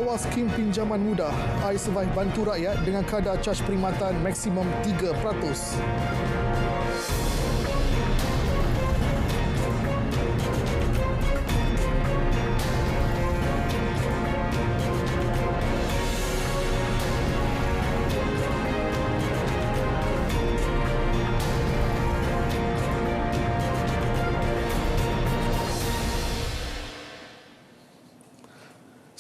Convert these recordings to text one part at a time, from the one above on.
Mengawal skim pinjaman mudah, iSurvive bantu rakyat dengan kadar caj perkhidmatan maksimum 3%.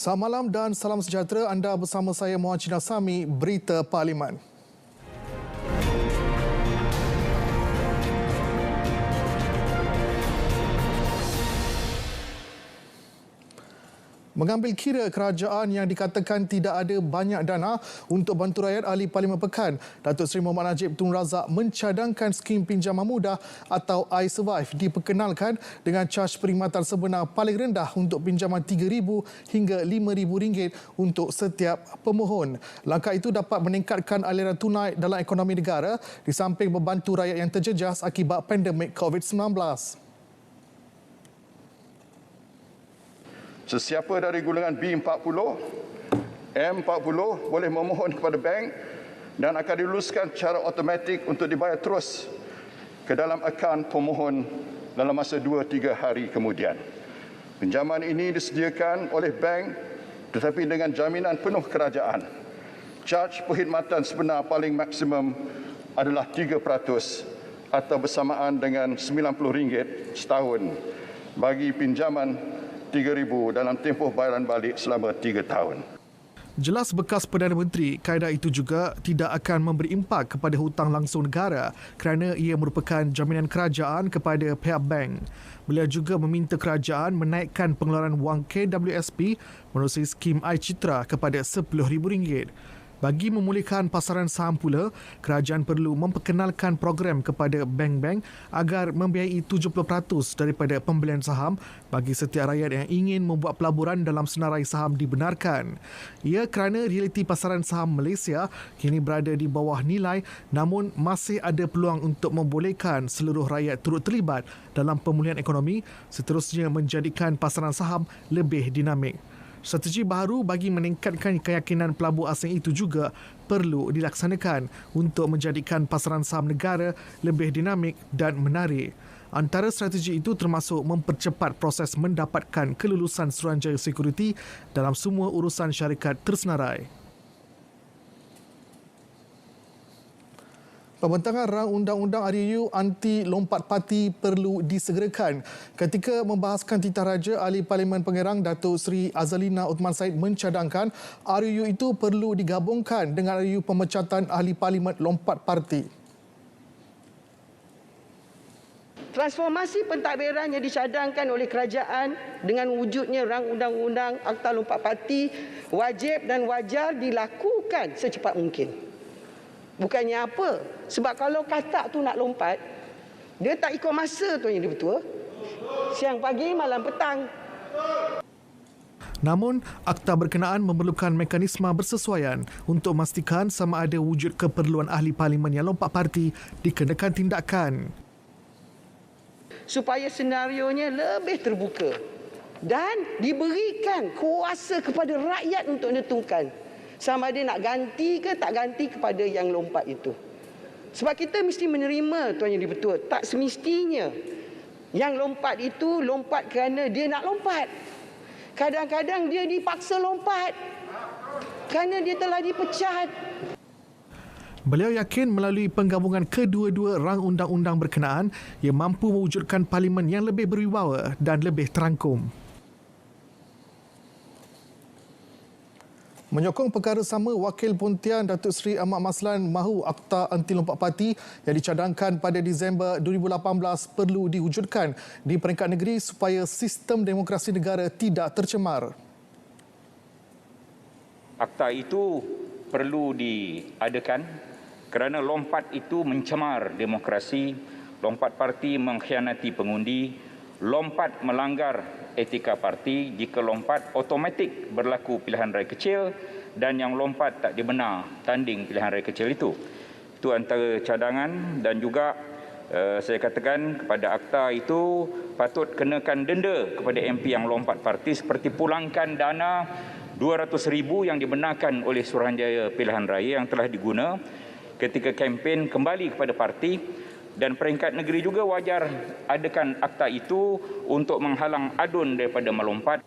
Selamat malam dan salam sejahtera. Anda bersama saya Muhammad Cina Sami, Berita Parlimen. Mengambil kira kerajaan yang dikatakan tidak ada banyak dana untuk bantu rakyat, Ahli Parlimen Pekan, Datuk Seri Muhammad Najib Tun Razak mencadangkan skim pinjaman mudah atau iSurvive diperkenalkan dengan caj perkhidmatan sebenar paling rendah untuk pinjaman RM3,000 hingga RM5,000 untuk setiap pemohon. Langkah itu dapat meningkatkan aliran tunai dalam ekonomi negara di samping membantu rakyat yang terjejas akibat pandemik COVID-19. Sesiapa dari golongan B40, M40 boleh memohon kepada bank dan akan diluluskan secara automatik untuk dibayar terus ke dalam akaun pemohon dalam masa 2-3 hari kemudian. Pinjaman ini disediakan oleh bank tetapi dengan jaminan penuh kerajaan. Caj perkhidmatan sebenar paling maksimum adalah 3% atau bersamaan dengan RM90 setahun bagi pinjaman RM3,000 dalam tempoh bayaran balik selama 3 tahun. Jelas bekas Perdana Menteri, kaedah itu juga tidak akan memberi impak kepada hutang langsung negara kerana ia merupakan jaminan kerajaan kepada pihak bank. Beliau juga meminta kerajaan menaikkan pengeluaran wang KWSP menerusi skim iCitra kepada RM10,000. Bagi memulihkan pasaran saham pula, kerajaan perlu memperkenalkan program kepada bank-bank agar membiayai 70% daripada pembelian saham bagi setiap rakyat yang ingin membuat pelaburan dalam senarai saham dibenarkan. Ia kerana realiti pasaran saham Malaysia kini berada di bawah nilai, namun masih ada peluang untuk membolehkan seluruh rakyat turut terlibat dalam pemulihan ekonomi, seterusnya menjadikan pasaran saham lebih dinamik. Strategi baru bagi meningkatkan keyakinan pelabur asing itu juga perlu dilaksanakan untuk menjadikan pasaran saham negara lebih dinamik dan menarik. Antara strategi itu termasuk mempercepat proses mendapatkan kelulusan Suruhanjaya Sekuriti dalam semua urusan syarikat tersenarai. Pembentangan rang undang-undang RUU anti lompat parti perlu disegerakan. Ketika membahaskan titah raja, Ahli Parlimen Pengerang Datuk Seri Azalina Uthman Said mencadangkan RUU itu perlu digabungkan dengan RUU pemecatan Ahli Parlimen lompat parti. Transformasi pentadbiran yang dicadangkan oleh kerajaan dengan wujudnya rang undang-undang Akta Lompat Parti wajib dan wajar dilakukan secepat mungkin. Bukannya apa? Sebab kalau katak tu nak lompat, dia tak ikut masa tu yang dia betul. Siang pagi, malam petang. Namun, akta berkenaan memerlukan mekanisme bersesuaian untuk memastikan sama ada wujud keperluan ahli parlimen yang lompat parti dikenakan tindakan. Supaya senarionya lebih terbuka dan diberikan kuasa kepada rakyat untuk menentukan sama ada nak ganti ke tak ganti kepada yang lompat itu. Sebab kita mesti menerima tuan yang betul. Tak semestinya yang lompat itu lompat kerana dia nak lompat. Kadang-kadang dia dipaksa lompat kerana dia telah dipecat. Beliau yakin melalui penggabungan kedua-dua rang undang-undang berkenaan, ia mampu mewujudkan parlimen yang lebih berwibawa dan lebih terangkum. Menyokong perkara sama, Wakil Pontian Datuk Seri Ahmad Maslan mahu Akta Anti Lompat Parti yang dicadangkan pada Disember 2018 perlu diwujudkan di peringkat negeri supaya sistem demokrasi negara tidak tercemar. Akta itu perlu diadakan kerana lompat itu mencemar demokrasi, lompat parti mengkhianati pengundi, lompat melanggar etika parti, jika lompat automatik berlaku pilihan raya kecil dan yang lompat tak dibenar tanding pilihan raya kecil itu. Itu antara cadangan dan juga saya katakan kepada akta itu patut kenakan denda kepada MP yang lompat parti seperti pulangkan dana 200,000 yang dibenarkan oleh Suruhanjaya Pilihan Raya yang telah diguna ketika kempen kembali kepada parti, dan peringkat negeri juga wajar adakan akta itu untuk menghalang adun daripada melompat.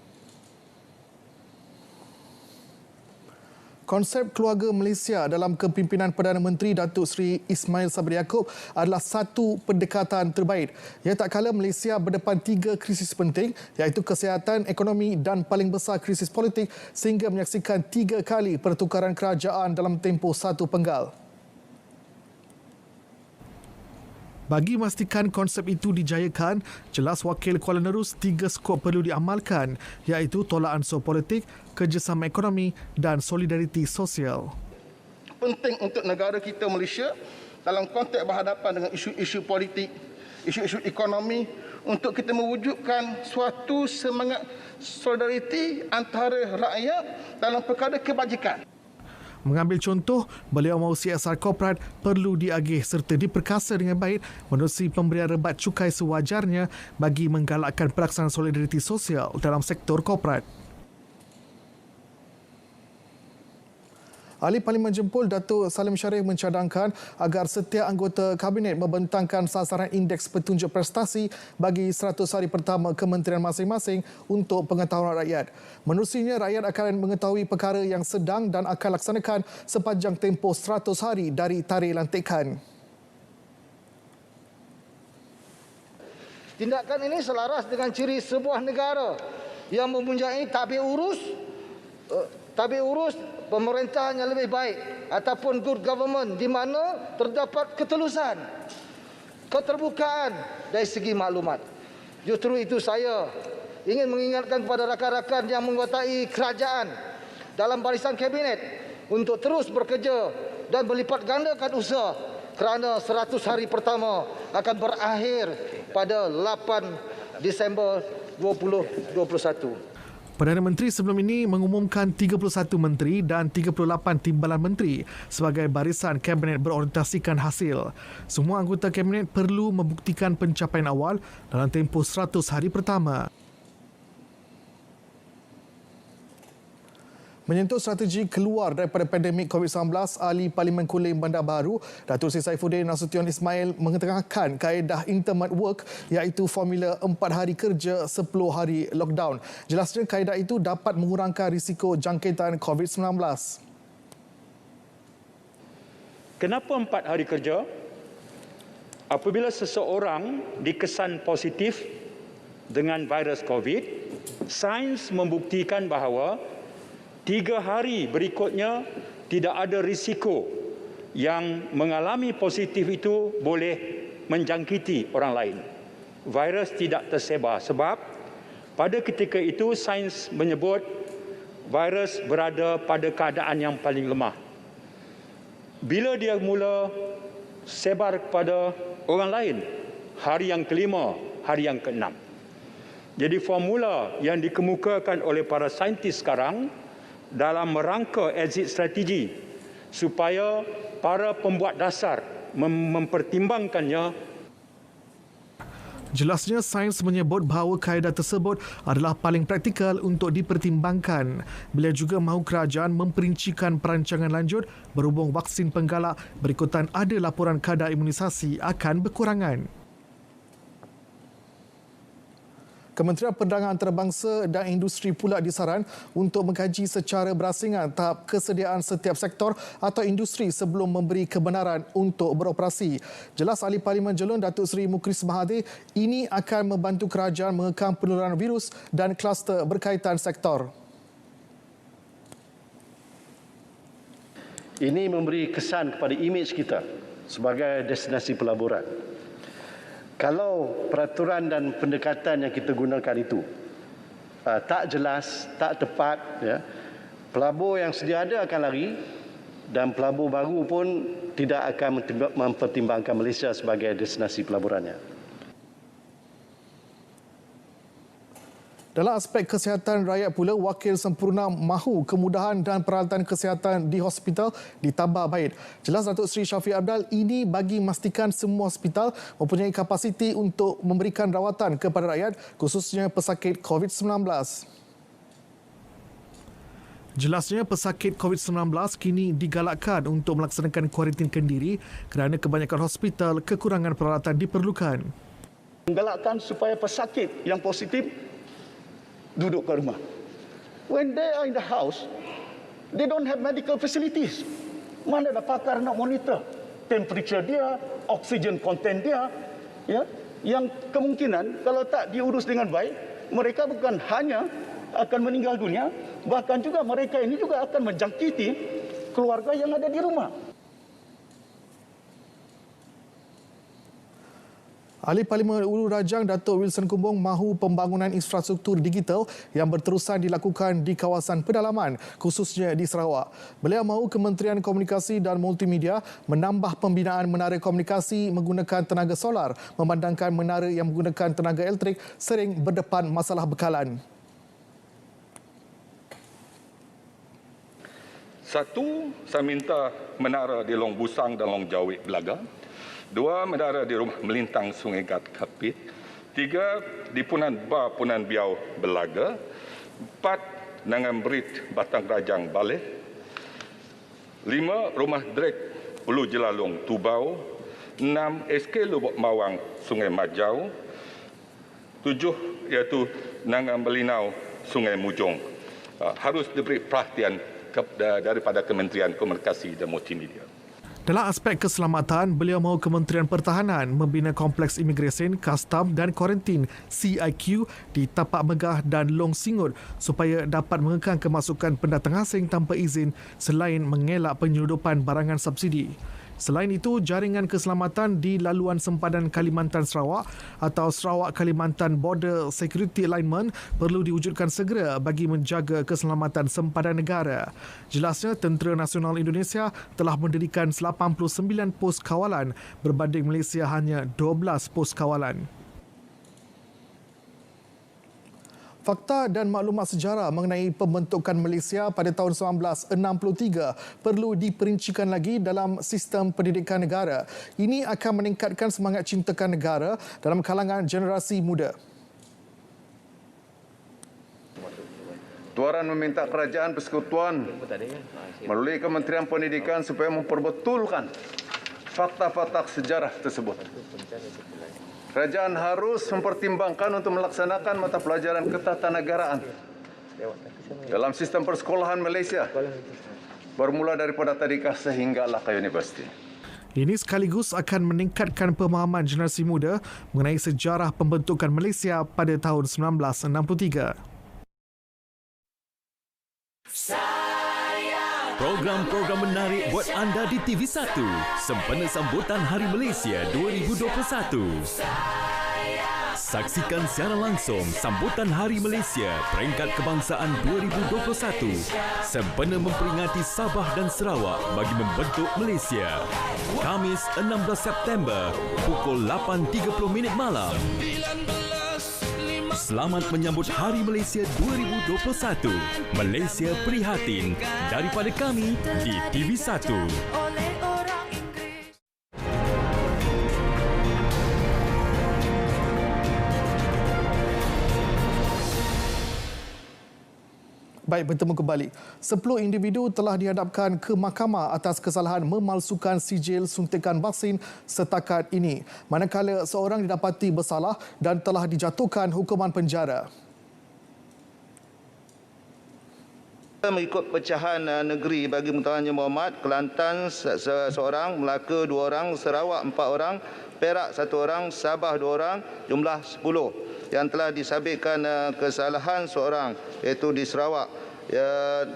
Konsep keluarga Malaysia dalam kepimpinan Perdana Menteri Datuk Seri Ismail Sabri Yaakob adalah satu pendekatan terbaik. Ya, tak kala Malaysia berdepan 3 krisis penting, iaitu kesihatan, ekonomi dan paling besar krisis politik, sehingga menyaksikan 3 kali pertukaran kerajaan dalam tempoh 1 penggal. Bagi memastikan konsep itu dijayakan, jelas Wakil Kuala Nerus 3 skop perlu diamalkan, iaitu tolak ansur politik, kerjasama ekonomi dan solidariti sosial. Penting untuk negara kita Malaysia dalam konteks berhadapan dengan isu-isu politik, isu-isu ekonomi, untuk kita mewujudkan suatu semangat solidariti antara rakyat dalam perkara kebajikan. Mengambil contoh, beliau mahu CSR korporat perlu diagih serta diperkasa dengan baik menerusi pemberian rebat cukai sewajarnya bagi menggalakkan pelaksanaan solidariti sosial dalam sektor korporat. Ahli Parlimen Jempol Datuk Salim Sharif mencadangkan agar setiap anggota Kabinet membentangkan sasaran indeks petunjuk prestasi bagi 100 hari pertama kementerian masing-masing untuk pengetahuan rakyat. Menerusinya, rakyat akan mengetahui perkara yang sedang dan akan laksanakan sepanjang tempoh 100 hari dari tarikh lantikan. Tindakan ini selaras dengan ciri sebuah negara yang mempunyai tabir urus pemerintahan yang lebih baik ataupun good government, di mana terdapat ketelusan, keterbukaan dari segi maklumat. Justru itu saya ingin mengingatkan kepada rakan-rakan yang menggotai kerajaan dalam barisan kabinet untuk terus bekerja dan melipat gandakan usaha, kerana 100 hari pertama akan berakhir pada 8 Disember 2021. Perdana Menteri sebelum ini mengumumkan 31 menteri dan 38 timbalan menteri sebagai barisan kabinet berorientasikan hasil. Semua anggota kabinet perlu membuktikan pencapaian awal dalam tempoh 100 hari pertama. Menyentuh strategi keluar daripada pandemik COVID-19, Ahli Parlimen Kulim Bandar Baru, Datuk Seri Saifuddin Nasution Ismail mengetengahkan kaedah intermat work, iaitu formula 4 hari kerja 10 hari lockdown. Jelasnya kaedah itu dapat mengurangkan risiko jangkitan COVID-19. Kenapa 4 hari kerja? Apabila seseorang dikesan positif dengan virus COVID, sains membuktikan bahawa 3 hari berikutnya tidak ada risiko yang mengalami positif itu boleh menjangkiti orang lain. Virus tidak tersebar sebab pada ketika itu sains menyebut virus berada pada keadaan yang paling lemah. Bila dia mula sebar kepada orang lain, hari yang kelima, hari yang keenam. Jadi formula yang dikemukakan oleh para saintis sekarang dalam merangka exit strategi supaya para pembuat dasar mempertimbangkannya. Jelasnya, sains menyebut bahawa kaedah tersebut adalah paling praktikal untuk dipertimbangkan. Beliau juga mahu kerajaan memperincikan perancangan lanjut berhubung vaksin penggalak berikutan ada laporan kadar imunisasi akan berkurangan. Kementerian Perdagangan Antarabangsa dan Industri pula disaran untuk mengkaji secara berasingan tahap kesediaan setiap sektor atau industri sebelum memberi kebenaran untuk beroperasi. Jelas Ahli Parlimen Jelun Datuk Seri Mukris Mahathir, ini akan membantu kerajaan mengekang penularan virus dan kluster berkaitan sektor. Ini memberi kesan kepada imej kita sebagai destinasi pelaburan. Kalau peraturan dan pendekatan yang kita gunakan itu tak jelas, tak tepat, ya, pelabur yang sedia ada akan lari dan pelabur baru pun tidak akan mempertimbangkan Malaysia sebagai destinasi pelaburannya. Dalam aspek kesihatan rakyat pula, Wakil Sempurna mahu kemudahan dan peralatan kesihatan di hospital ditambah baik. Jelas Datuk Seri Syafiq Abdal, ini bagi memastikan semua hospital mempunyai kapasiti untuk memberikan rawatan kepada rakyat, khususnya pesakit COVID-19. Jelasnya pesakit COVID-19 kini digalakkan untuk melaksanakan kuarantin kendiri kerana kebanyakan hospital kekurangan peralatan diperlukan. Menggalakkan supaya pesakit yang positif duduk ke rumah. When they are in the house, they don't have medical facilities. Mana ada pakar nak monitor temperature dia, oxygen content dia, ya? Yang kemungkinan kalau tak diurus dengan baik, mereka bukan hanya akan meninggal dunia, bahkan juga mereka ini juga akan menjangkiti keluarga yang ada di rumah. Ahli Parlimen Ulu Rajang Datuk Wilson Kumbong mahu pembangunan infrastruktur digital yang berterusan dilakukan di kawasan pedalaman, khususnya di Sarawak. Beliau mahu Kementerian Komunikasi dan Multimedia menambah pembinaan menara komunikasi menggunakan tenaga solar, memandangkan menara yang menggunakan tenaga elektrik sering berdepan masalah bekalan. Satu, saya minta menara di Long Busang dan Long Jawik Belaga. Dua, menara di rumah melintang Sungai Gat Kapit. Tiga, di Punan Bar Punan Biau Belaga. Empat, Nangan Berit Batang Rajang Baleh. Lima, rumah Drek Ulu Jelalung Tubau. Enam, SK Lubuk Mawang Sungai Majau. Tujuh, iaitu Nangan Belinau Sungai Mujong. Harus diberi perhatian daripada Kementerian Komunikasi dan Multimedia. Dalam aspek keselamatan, beliau mahu Kementerian Pertahanan membina kompleks imigresen, kastam dan kuarantin CIQ di Tapak Megah dan Long Singut supaya dapat mengekang kemasukan pendatang asing tanpa izin selain mengelak penyeludupan barangan subsidi. Selain itu, jaringan keselamatan di laluan sempadan Kalimantan Sarawak atau Sarawak Kalimantan Border Security Alignment perlu diwujudkan segera bagi menjaga keselamatan sempadan negara. Jelasnya, Tentera Nasional Indonesia telah mendirikan 89 pos kawalan berbanding Malaysia hanya 12 pos kawalan. Fakta dan maklumat sejarah mengenai pembentukan Malaysia pada tahun 1963 perlu diperincikan lagi dalam sistem pendidikan negara. Ini akan meningkatkan semangat cintakan negara dalam kalangan generasi muda. Tuaran meminta Kerajaan Persekutuan melalui Kementerian Pendidikan supaya memperbetulkan fakta-fakta sejarah tersebut. Kerajaan harus mempertimbangkan untuk melaksanakan mata pelajaran ketatanegaraan dalam sistem persekolahan Malaysia bermula daripada tadika sehinggalah ke universiti. Ini sekaligus akan meningkatkan pemahaman generasi muda mengenai sejarah pembentukan Malaysia pada tahun 1963. Program-program menarik buat anda di TV1 sempena sambutan Hari Malaysia 2021. Saksikan secara langsung sambutan Hari Malaysia Peringkat Kebangsaan 2021 sempena memperingati Sabah dan Sarawak bagi membentuk Malaysia. Khamis 16 September pukul 8.30 malam. Selamat menyambut Hari Malaysia 2021. Malaysia Prihatin daripada kami di TV1. Baik, bertemu kembali. 10 individu telah dihadapkan ke mahkamah atas kesalahan memalsukan sijil suntikan vaksin setakat ini, manakala seorang didapati bersalah dan telah dijatuhkan hukuman penjara. Mengikut pecahan negeri bagi Muktamar Muhammad, Kelantan seorang, Melaka 2 orang, Sarawak 4 orang, Perak 1 orang, Sabah 2 orang, jumlah 10 yang telah disabitkan kesalahan seorang, iaitu di Sarawak,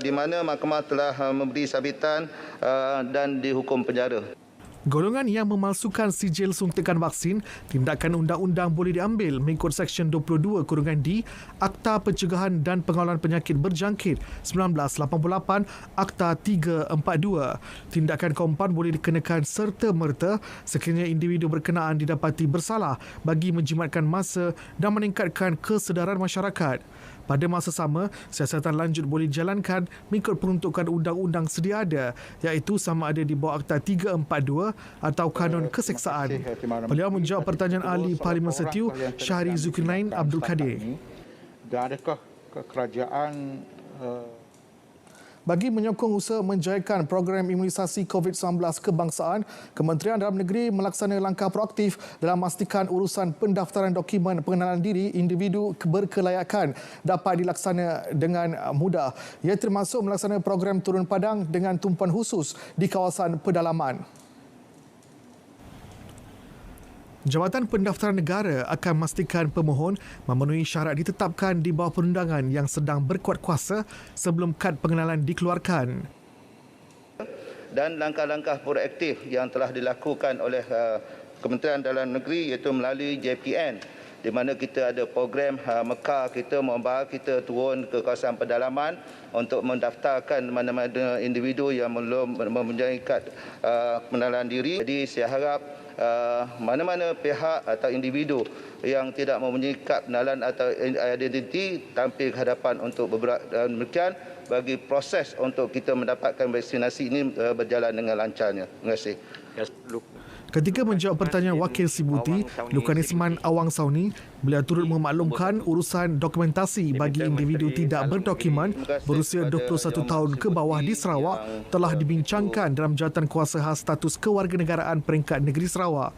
di mana mahkamah telah memberi sabitan dan dihukum penjara. Golongan yang memalsukan sijil suntikan vaksin, tindakan undang-undang boleh diambil mengikut Seksyen 22(D) Akta Pencegahan dan Pengawalan Penyakit Berjangkit 1988, Akta 342. Tindakan kompaun boleh dikenakan serta-merta sekiranya individu berkenaan didapati bersalah bagi menjimatkan masa dan meningkatkan kesedaran masyarakat. Pada masa sama, siasatan lanjut boleh dijalankan mengikut peruntukan undang-undang sedia ada, iaitu sama ada di bawah Akta 342 atau Kanun Keseksaan. Beliau menjawab pertanyaan Ahli Parlimen Setiu Syahri Zulkarnain Abdul Kadir. Dan adakah kerajaan Bagi menyokong usaha menjayakan program imunisasi COVID-19 kebangsaan, Kementerian Dalam Negeri melaksana langkah proaktif dalam memastikan urusan pendaftaran dokumen pengenalan diri individu berkelayakan dapat dilaksana dengan mudah. Ia termasuk melaksanakan program turun padang dengan tumpuan khusus di kawasan pedalaman. Jabatan Pendaftaran Negara akan memastikan pemohon memenuhi syarat ditetapkan di bawah perundangan yang sedang berkuat kuasa sebelum kad pengenalan dikeluarkan. Dan langkah-langkah proaktif yang telah dilakukan oleh Kementerian Dalam Negeri iaitu melalui JPN, di mana kita ada program Mekar kita membawa kita turun ke kawasan pedalaman untuk mendaftarkan mana-mana individu yang belum mempunyai kad pengenalan diri. Jadi saya harap mana-mana pihak atau individu yang tidak mempunyai kad pengenalan atau identiti tampil ke hadapan untuk bergerak demikian bagi proses untuk kita mendapatkan vaksinasi ini berjalan dengan lancarnya. Terima kasih. Ketika menjawab pertanyaan Wakil Sibuti, Lukanisman Awang Sauni, beliau turut memaklumkan urusan dokumentasi bagi individu tidak berdokumen berusia 21 tahun ke bawah di Sarawak telah dibincangkan dalam jawatan kuasa khas status kewarganegaraan peringkat negeri Sarawak.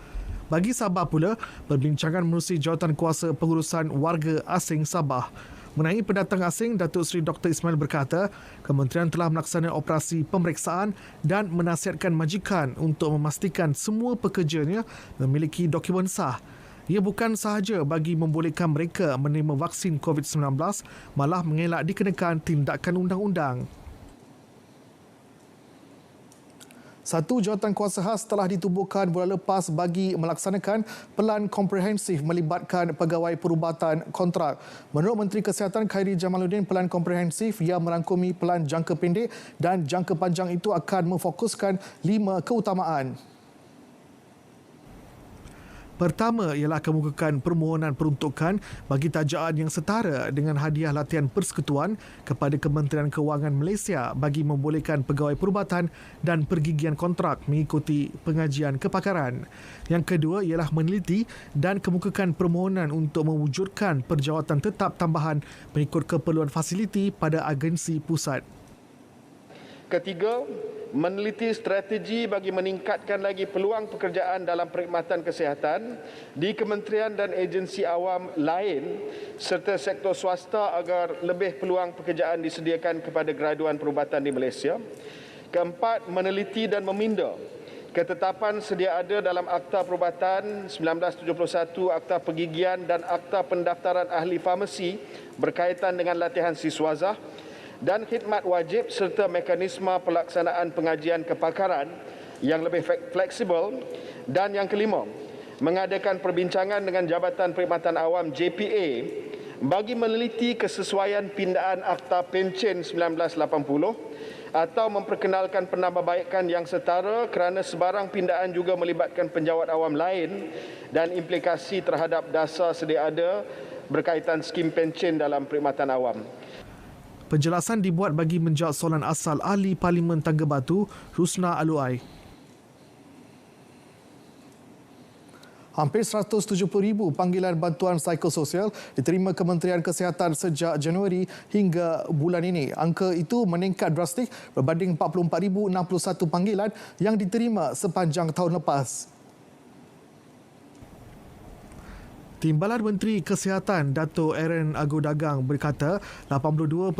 Bagi Sabah pula, perbincangan menerusi jawatan kuasa pengurusan warga asing Sabah. Mengenai pendatang asing, Datuk Seri Dr. Ismail berkata, Kementerian telah melaksanakan operasi pemeriksaan dan menasihatkan majikan untuk memastikan semua pekerjanya memiliki dokumen sah. Ia bukan sahaja bagi membolehkan mereka menerima vaksin COVID-19, malah mengelak dikenakan tindakan undang-undang. Satu jawatan kuasa khas telah ditubuhkan bulan lepas bagi melaksanakan pelan komprehensif melibatkan pegawai perubatan kontrak. Menurut Menteri Kesihatan Khairi Jamaluddin, pelan komprehensif yang merangkumi pelan jangka pendek dan jangka panjang itu akan memfokuskan 5 keutamaan. Pertama ialah kemukakan permohonan peruntukan bagi tajaan yang setara dengan hadiah latihan persekutuan kepada Kementerian Kewangan Malaysia bagi membolehkan pegawai perubatan dan pergigian kontrak mengikuti pengajian kepakaran. Yang kedua ialah meneliti dan kemukakan permohonan untuk mewujudkan perjawatan tetap tambahan mengikut keperluan fasiliti pada agensi pusat. Ketiga, meneliti strategi bagi meningkatkan lagi peluang pekerjaan dalam perkhidmatan kesihatan di kementerian dan agensi awam lain serta sektor swasta agar lebih peluang pekerjaan disediakan kepada graduan perubatan di Malaysia. Keempat, meneliti dan meminda ketetapan sedia ada dalam Akta Perubatan 1971, Akta Pergigian dan Akta Pendaftaran Ahli Farmasi berkaitan dengan latihan siswazah dan khidmat wajib serta mekanisme pelaksanaan pengajian kepakaran yang lebih fleksibel. Dan yang kelima, mengadakan perbincangan dengan Jabatan Perkhidmatan Awam JPA bagi meneliti kesesuaian pindaan Akta Pencen 1980 atau memperkenalkan penambahbaikan yang setara kerana sebarang pindaan juga melibatkan penjawat awam lain dan implikasi terhadap dasar sedia ada berkaitan skim pencen dalam perkhidmatan awam. Penjelasan dibuat bagi menjawab soalan asal Ahli Parlimen Tangga Batu, Rusna Aluai. Hampir 170,000 panggilan bantuan psikososial diterima Kementerian Kesihatan sejak Januari hingga bulan ini. Angka itu meningkat drastik berbanding 44,061 panggilan yang diterima sepanjang tahun lepas. Timbalan Menteri Kesihatan Dato' Aaron Agodagang berkata 82.2%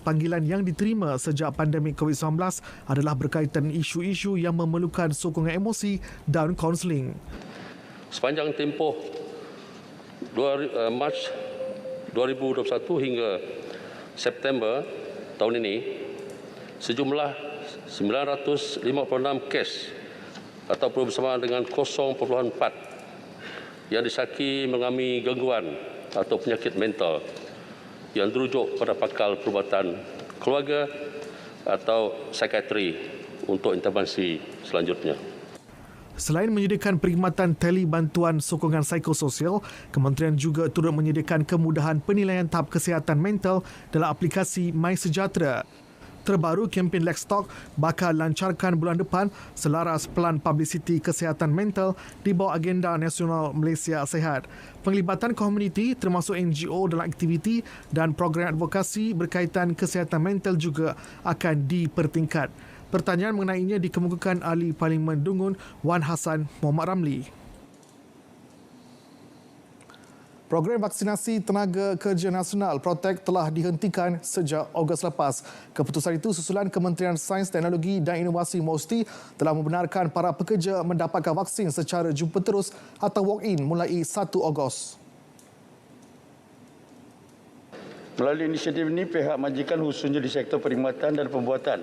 panggilan yang diterima sejak pandemik COVID-19 adalah berkaitan isu-isu yang memerlukan sokongan emosi dan kaunseling. Sepanjang tempoh Mac 2021 hingga September tahun ini, sejumlah 956 kes ataupun bersama dengan 0.4 yang disaki mengalami gangguan atau penyakit mental yang terujuk pada pakar perubatan keluarga atau psikiatri untuk intervensi selanjutnya. Selain menyediakan perkhidmatan tele bantuan sokongan psikososial, Kementerian juga turut menyediakan kemudahan penilaian tahap kesihatan mental dalam aplikasi MySejahtera. Terbaru, kempen Let's Talk bakal lancarkan bulan depan selaras pelan publicity kesihatan mental di bawah agenda nasional Malaysia Sihat. Penglibatan komuniti termasuk NGO dalam aktiviti dan program advokasi berkaitan kesihatan mental juga akan dipertingkat. Pertanyaan mengenainya dikemukakan Ahli Parlimen Dungun Wan Hassan Muhammad Ramli. Program vaksinasi tenaga kerja nasional Protect telah dihentikan sejak Ogos lepas. Keputusan itu susulan Kementerian Sains, Teknologi dan Inovasi MOSTI telah membenarkan para pekerja mendapatkan vaksin secara jumpa terus atau walk-in mulai 1 Ogos. Melalui inisiatif ini, pihak majikan khususnya di sektor perkhidmatan dan pembuatan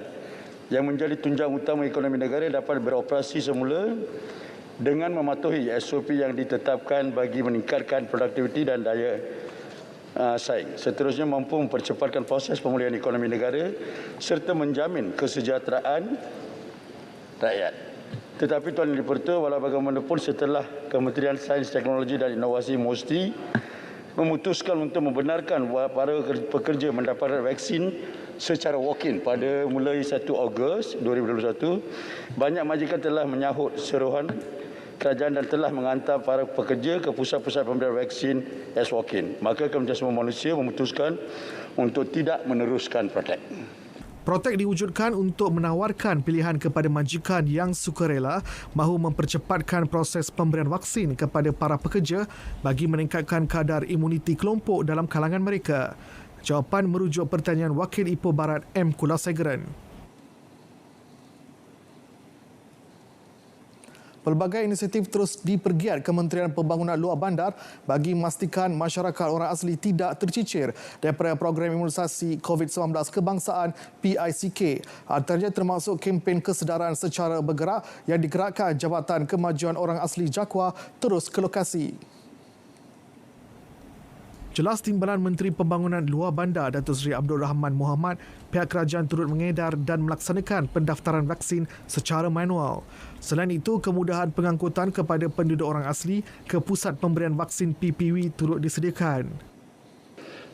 yang menjadi tunjang utama ekonomi negara dapat beroperasi semula dengan mematuhi SOP yang ditetapkan bagi meningkatkan produktiviti dan daya saing. Seterusnya mampu mempercepatkan proses pemulihan ekonomi negara serta menjamin kesejahteraan rakyat. Tetapi Tuan Yang Dipertua, walau bagaimanapun setelah Kementerian Sains, Teknologi dan Inovasi MOSTI memutuskan untuk membenarkan para pekerja mendapatkan vaksin secara walk-in pada mulai 1 Ogos 2021, banyak majikan telah menyahut seruan kerajaan dan telah menghantar para pekerja ke pusat-pusat pemberian vaksin as walk-in. Maka Kementerian Sumber Manusia memutuskan untuk tidak meneruskan Protect. Protect diwujudkan untuk menawarkan pilihan kepada majikan yang sukarela mahu mempercepatkan proses pemberian vaksin kepada para pekerja bagi meningkatkan kadar imuniti kelompok dalam kalangan mereka. Jawapan merujuk pertanyaan Wakil Ipoh Barat M. Kulasegaran. Pelbagai inisiatif terus dipergiat Kementerian Pembangunan Luar Bandar bagi memastikan masyarakat orang asli tidak tercicir daripada program imunisasi COVID-19 kebangsaan PICK. Antaranya termasuk kempen kesedaran secara bergerak yang digerakkan Jabatan Kemajuan Orang Asli Jakwa terus ke lokasi. Jelas Timbalan Menteri Pembangunan Luar Bandar Datuk Seri Abdul Rahman Mohamad, pihak kerajaan turut mengedar dan melaksanakan pendaftaran vaksin secara manual. Selain itu, kemudahan pengangkutan kepada penduduk orang asli ke pusat pemberian vaksin PPW turut disediakan.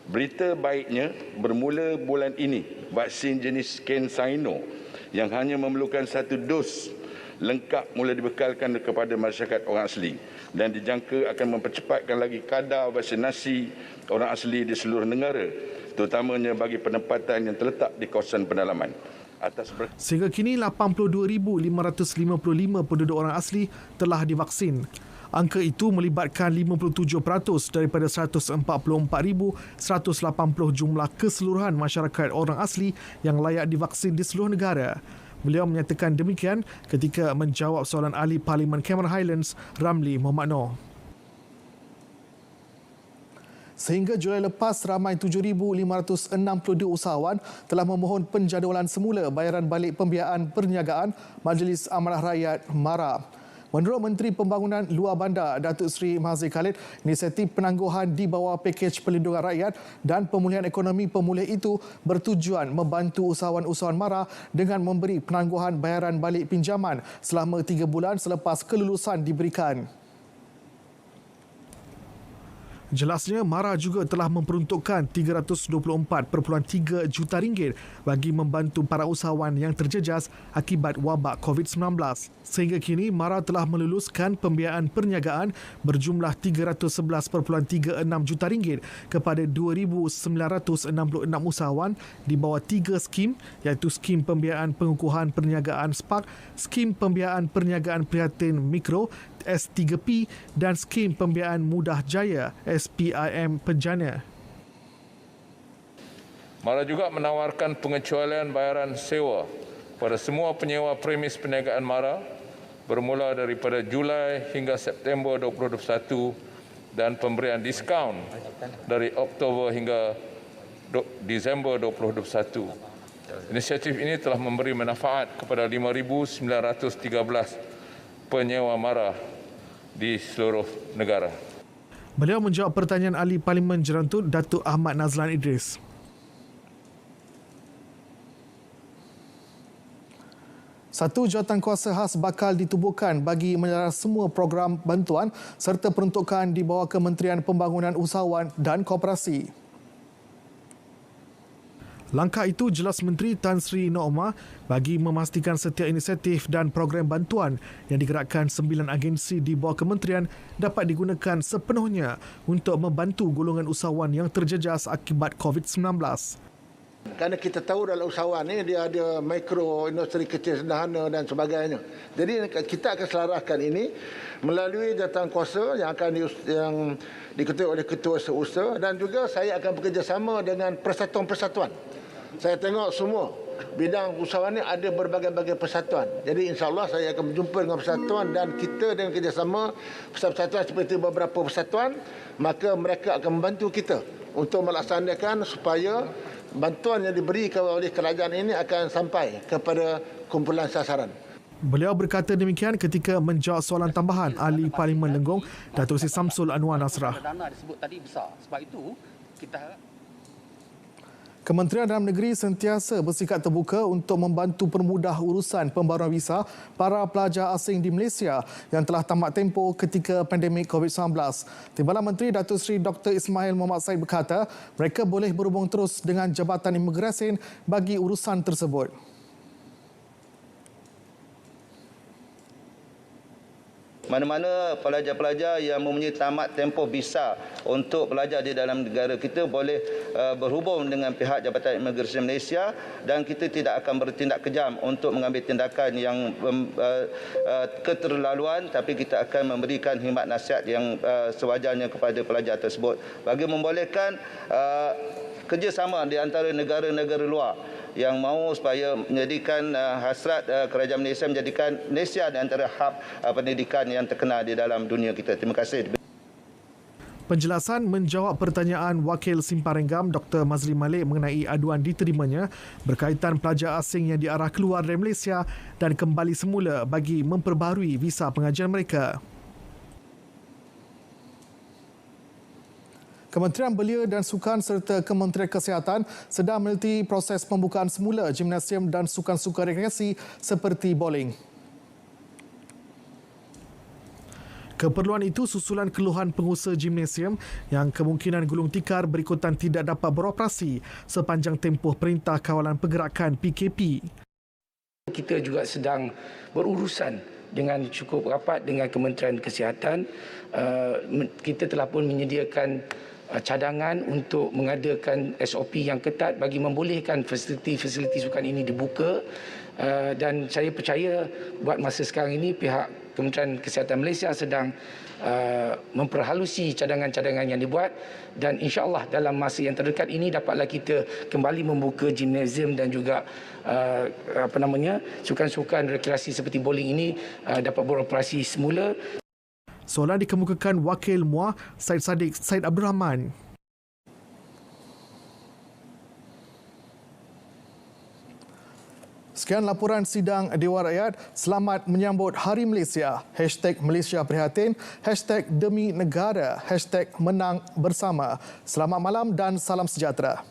Berita baiknya, bermula bulan ini, vaksin jenis CanSino yang hanya memerlukan 1 dos lengkap mula dibekalkan kepada masyarakat orang asli dan dijangka akan mempercepatkan lagi kadar vaksinasi orang asli di seluruh negara, terutamanya bagi penempatan yang terletak di kawasan pedalaman. Sehingga kini 82,555 penduduk orang asli telah divaksin. Angka itu melibatkan 57% daripada 144,180 jumlah keseluruhan masyarakat orang asli yang layak divaksin di seluruh negara. Beliau menyatakan demikian ketika menjawab soalan Ahli Parlimen Cameron Highlands Ramli Muhammad Noor. Sehingga Julai lepas, ramai 7,562 usahawan telah memohon penjadualan semula bayaran balik pembiayaan perniagaan Majlis Amanah Rakyat MARA. Menurut Menteri Pembangunan Luar Bandar Datuk Seri Mahathir Khalid, inisiatif penangguhan di bawah pakej perlindungan rakyat dan pemulihan ekonomi pemulih itu bertujuan membantu usahawan-usahawan MARA dengan memberi penangguhan bayaran balik pinjaman selama 3 bulan selepas kelulusan diberikan. Jelasnya, MARA juga telah memperuntukkan RM324.3 juta bagi membantu para usahawan yang terjejas akibat wabak COVID-19. Sehingga kini, MARA telah meluluskan pembiayaan perniagaan berjumlah RM311.36 juta kepada 2,966 usahawan di bawah 3 skim, iaitu Skim Pembiayaan Pengukuhan Perniagaan SPARK, Skim Pembiayaan Perniagaan Prihatin Mikro S3P dan Skim Pembiayaan Mudah Jaya SPIM Penjana. MARA juga menawarkan pengecualian bayaran sewa pada semua penyewa premis perniagaan MARA bermula daripada Julai hingga September 2021 dan pemberian diskaun dari Oktober hingga Disember 2021. Inisiatif ini telah memberi manfaat kepada 5,913 penyewa MARA di seluruh negara. Beliau menjawab pertanyaan Ahli Parlimen Jerantut Datuk Ahmad Nazlan Idris. Satu jawatankuasa khas bakal ditubuhkan bagi menyarah semua program bantuan serta peruntukan di bawah Kementerian Pembangunan Usahawan dan Koperasi. Langkah itu jelas Menteri Tan Sri Noh Omar bagi memastikan setiap inisiatif dan program bantuan yang digerakkan 9 agensi di bawah kementerian dapat digunakan sepenuhnya untuk membantu golongan usahawan yang terjejas akibat COVID-19. Kerana kita tahu dalam usahawan ni dia ada mikro, industri kecil sederhana dan sebagainya. Jadi kita akan selaraskan ini melalui jawatankuasa yang akan diketuai oleh ketua seusaha, dan juga saya akan bekerjasama dengan persatuan-persatuan. Saya tengok semua bidang usahawan ni ada berbagai-bagai persatuan. Jadi insya-Allah saya akan berjumpa dengan persatuan dan kita dengan kerjasama persatuan seperti beberapa persatuan, maka mereka akan membantu kita untuk melaksanakan supaya bantuan yang diberikan oleh kerajaan ini akan sampai kepada kumpulan sasaran. Beliau berkata demikian ketika menjawab soalan tambahan Ahli Parlimen Lenggong, Datuk Seri Samsul Anwar Nasrah. Dana disebut tadi besar. Sebab itu kita Kementerian Dalam Negeri sentiasa bersikap terbuka untuk membantu permudah urusan pembaruan visa para pelajar asing di Malaysia yang telah tamat tempoh ketika pandemik COVID-19. Timbalan Menteri Datuk Seri Dr. Ismail Mohamad Said berkata mereka boleh berhubung terus dengan Jabatan Imigresen bagi urusan tersebut. Mana-mana pelajar-pelajar yang mempunyai tamat tempoh visa untuk belajar di dalam negara kita boleh berhubung dengan pihak Jabatan Imigresen Malaysia, dan kita tidak akan bertindak kejam untuk mengambil tindakan yang keterlaluan, tapi kita akan memberikan khidmat nasihat yang sewajarnya kepada pelajar tersebut bagi membolehkan kerjasama di antara negara-negara luar yang mahu supaya menjadikan hasrat kerajaan Malaysia menjadikan Malaysia di antara hub pendidikan yang terkenal di dalam dunia kita. Terima kasih. Penjelasan menjawab pertanyaan Wakil Simpang Renggam Dr. Mazli Malik mengenai aduan diterimanya berkaitan pelajar asing yang diarah keluar dari Malaysia dan kembali semula bagi memperbaharui visa pengajian mereka. Kementerian Belia dan Sukan serta Kementerian Kesihatan sedang meneliti proses pembukaan semula gimnasium dan sukan-sukan rekreasi seperti bowling. Keperluan itu susulan keluhan pengusaha gimnasium yang kemungkinan gulung tikar berikutan tidak dapat beroperasi sepanjang tempoh Perintah Kawalan Pergerakan PKP. Kita juga sedang berurusan dengan cukup rapat dengan Kementerian Kesihatan. Kita telah pun menyediakan cadangan untuk mengadakan SOP yang ketat bagi membolehkan fasiliti-fasiliti sukan ini dibuka, dan saya percaya buat masa sekarang ini pihak Kementerian Kesihatan Malaysia sedang memperhalusi cadangan-cadangan yang dibuat, dan insya-Allah dalam masa yang terdekat ini dapatlah kita kembali membuka gimnasium dan juga sukan-sukan rekreasi seperti bowling ini dapat beroperasi semula. Soalan dikemukakan Wakil MUA Said Abdul Rahman. Sekian laporan sidang Dewan Rakyat. Selamat menyambut Hari Malaysia. #Malaysia Prihatin, #Demi Negara, #Menang Bersama. Selamat malam dan salam sejahtera.